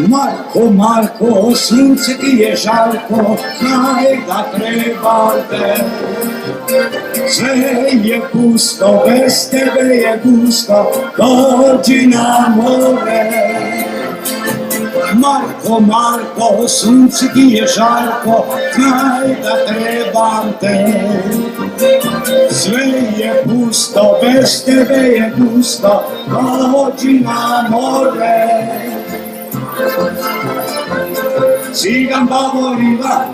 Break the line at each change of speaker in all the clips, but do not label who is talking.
Marko, Marko, sunce ti je žarko, znaj da treba te. Sve je pusto, bez tebe je gusto, dođi na more. Marko, Marko, sunce ti je žarko, znaj da trebam te. Sve je pusto, bez tebe je gusto, dođi na more. Cigan babo riva,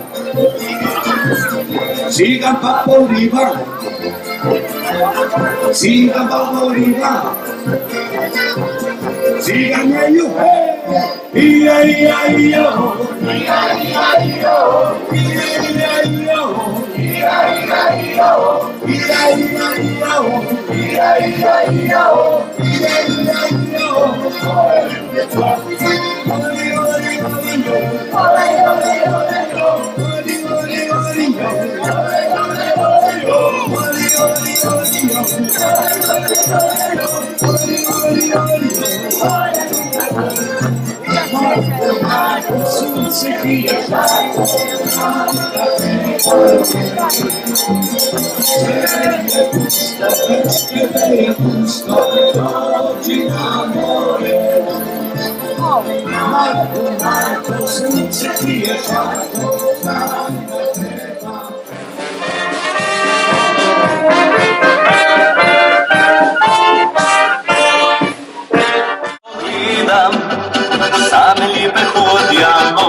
cigan papo riva, cigan babo riva, cigan yeyu iya iya iyo, iya iya iyo, iya iya iyo, iya iya iyo, iya iya iyo, iya iya iyo, iya iya iyo.
Same liebe hodiamo.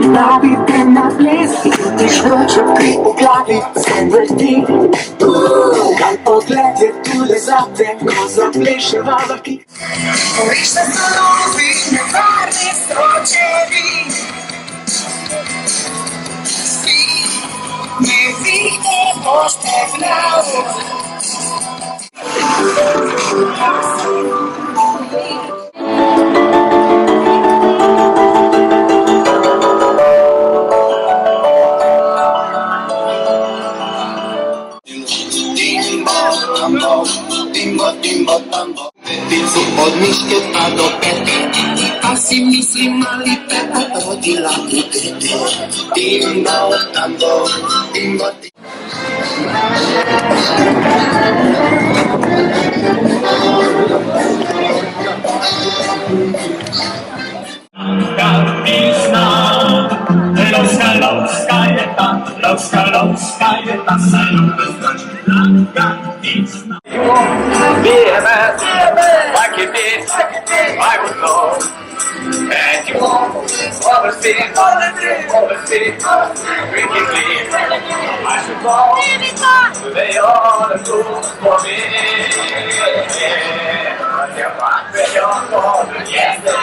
Glavi te na ples, ti švrče pri v glavi se vrti. Kaj pogled je tudi zate, ko zapleševa vrti.
Rište so novi, nevarni stročevi. Spi, ne vidite, boš pognal.
Timbo, tambo, peticu od miške pa do pete.
Pa si mislim, ali Pepa rodila u dete.
Timbo, tambo, timbo,
BMS, like you did, I would know. And you won't oversee, drinking clean. I should go, they all are good for me. But you're not, you're not, yes.